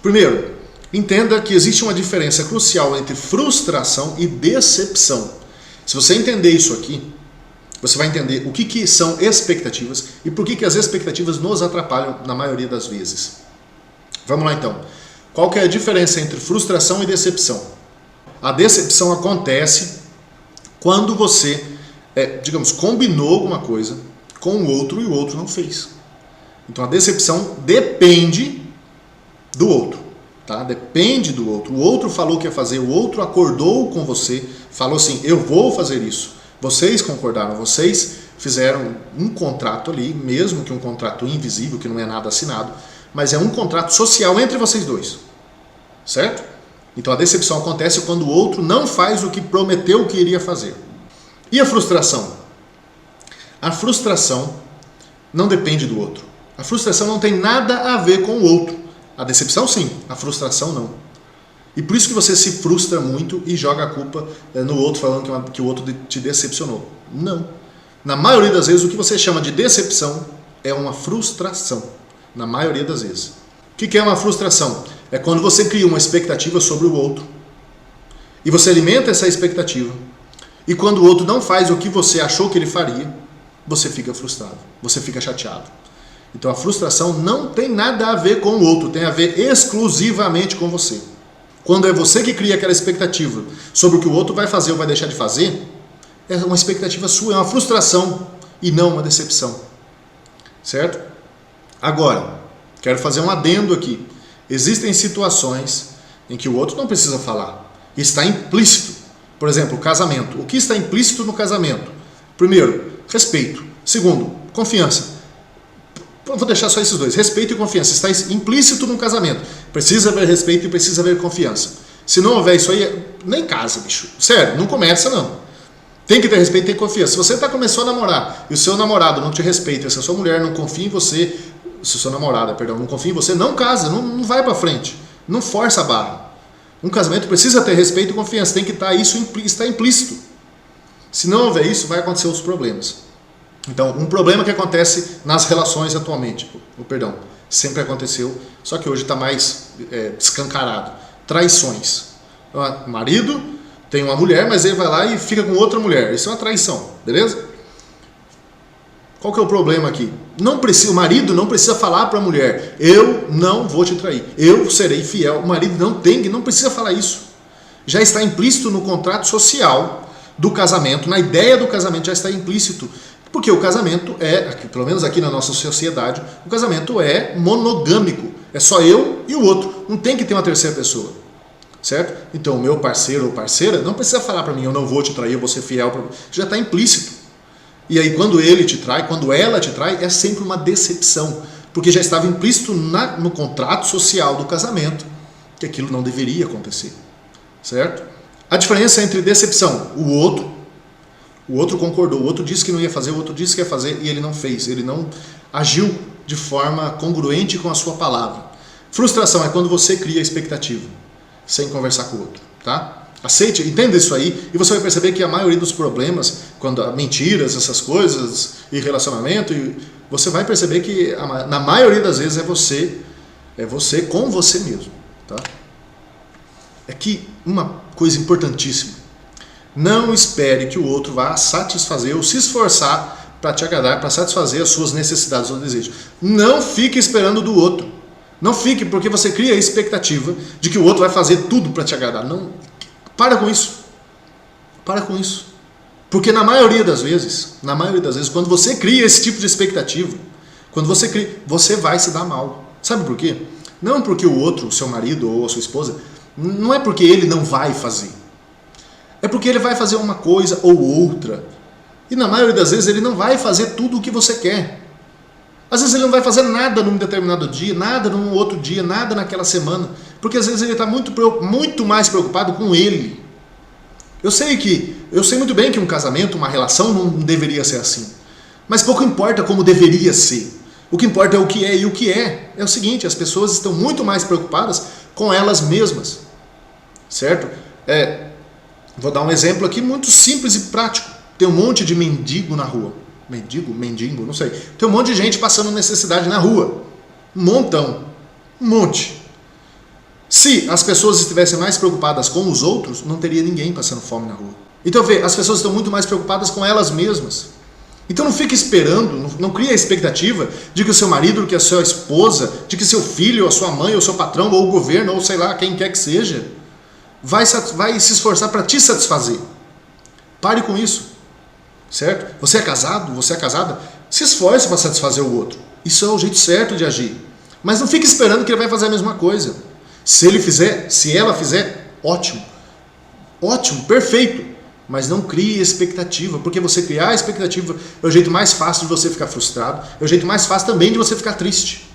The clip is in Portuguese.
Primeiro, entenda que existe uma diferença crucial entre frustração e decepção. Se você entender isso aqui, você vai entender o que são expectativas e por que as expectativas nos atrapalham na maioria das vezes. Vamos lá então. Qual que é a diferença entre frustração e decepção? A decepção acontece quando você, digamos, combinou alguma coisa com o outro e o outro não fez. Então a decepção depende do outro, tá? Depende do outro. O outro falou que ia fazer, o outro acordou com você, falou assim, eu vou fazer isso. Vocês concordaram, vocês fizeram um contrato ali, mesmo que um contrato invisível, que não é nada assinado, mas é um contrato social entre vocês dois, certo? Então a decepção acontece quando o outro não faz o que prometeu que iria fazer. E a frustração? A frustração não depende do outro. A frustração não tem nada a ver com o outro. A decepção sim, a frustração não. E por isso que você se frustra muito e joga a culpa no outro, falando que o outro te decepcionou. Não. Na maioria das vezes, o que você chama de decepção é uma frustração. Na maioria das vezes. O que é uma frustração? É quando você cria uma expectativa sobre o outro e você alimenta essa expectativa e quando o outro não faz o que você achou que ele faria, você fica frustrado, você fica chateado. Então a frustração não tem nada a ver com o outro, tem a ver exclusivamente com você. Quando é você que cria aquela expectativa sobre o que o outro vai fazer ou vai deixar de fazer, é uma expectativa sua, é uma frustração e não uma decepção. Certo? Agora, quero fazer um adendo aqui. Existem situações em que o outro não precisa falar. Está implícito. Por exemplo, o casamento. O que está implícito no casamento? Primeiro, respeito. Segundo, confiança. Vou deixar só esses dois. Respeito e confiança. Está implícito no casamento. Precisa haver respeito e precisa haver confiança. Se não houver isso aí, nem casa, bicho. Sério, não começa não. Tem que ter respeito e ter confiança. Se você começou a namorar e o seu namorado não te respeita, se a sua mulher não confia em você, se a sua namorada, perdão, não confia em você, não casa, não vai pra frente. Não força a barra. Um casamento precisa ter respeito e confiança. Tem que estar isso está implícito. Se não houver isso, vai acontecer os problemas. Então, um problema que acontece nas relações atualmente, sempre aconteceu, só que hoje está mais escancarado. Traições. O marido tem uma mulher, mas ele vai lá e fica com outra mulher. Isso é uma traição, beleza? Qual que é o problema aqui? O marido não precisa falar para a mulher, eu não vou te trair, eu serei fiel. O marido não precisa falar isso. Já está implícito no contrato social do casamento, na ideia do casamento já está implícito. Porque o casamento pelo menos aqui na nossa sociedade, o casamento é monogâmico. É só eu e o outro. Não tem que ter uma terceira pessoa. Certo? Então o meu parceiro ou parceira não precisa falar para mim, eu não vou te trair, eu vou ser fiel. Já está implícito. E aí quando ele te trai, quando ela te trai, é sempre uma decepção. Porque já estava implícito no contrato social do casamento que aquilo não deveria acontecer. Certo? A diferença entre decepção, o outro concordou, o outro disse que não ia fazer, o outro disse que ia fazer e ele não fez, ele não agiu de forma congruente com a sua palavra. Frustração é quando você cria expectativa, sem conversar com o outro, tá? Aceite, entenda isso aí e você vai perceber que a maioria dos problemas, quando há mentiras, essas coisas, e relacionamento, você vai perceber que na maioria das vezes é você com você mesmo, tá? É que uma coisa importantíssima, não espere que o outro vá satisfazer ou se esforçar para te agradar, para satisfazer as suas necessidades ou desejos. Não fique esperando do outro. Não fique, porque você cria a expectativa de que o outro vai fazer tudo para te agradar. Não, para com isso. Para com isso. Porque na maioria das vezes, quando você cria esse tipo de expectativa, você vai se dar mal. Sabe por quê? Não porque o outro, o seu marido ou a sua esposa, não é porque ele não vai fazer. É porque ele vai fazer uma coisa ou outra. E na maioria das vezes ele não vai fazer tudo o que você quer. Às vezes ele não vai fazer nada num determinado dia, nada num outro dia, nada naquela semana. Porque às vezes ele está muito mais preocupado com ele. Eu sei muito bem que um casamento, uma relação não deveria ser assim. Mas pouco importa como deveria ser. O que importa é o que é, e o que é o seguinte, as pessoas estão muito mais preocupadas com elas mesmas. Certo? Vou dar um exemplo aqui muito simples e prático. Tem um monte de mendigo na rua. Mendigo, não sei. Tem um monte de gente passando necessidade na rua. Um montão. Um monte. Se as pessoas estivessem mais preocupadas com os outros, não teria ninguém passando fome na rua. Então vê, as pessoas estão muito mais preocupadas com elas mesmas. Então não fique esperando, não crie a expectativa de que o seu marido, que a sua esposa, de que seu filho, a sua mãe, ou seu patrão, ou o governo, ou sei lá, quem quer que seja, vai se esforçar para te satisfazer. Pare com isso, certo? Você é casado, você é casada, se esforce para satisfazer o outro. Isso é o jeito certo de agir. Mas não fique esperando que ele vai fazer a mesma coisa. Se ele fizer, se ela fizer, ótimo. Ótimo, perfeito. Mas não crie expectativa, porque você criar expectativa é o jeito mais fácil de você ficar frustrado, é o jeito mais fácil também de você ficar triste.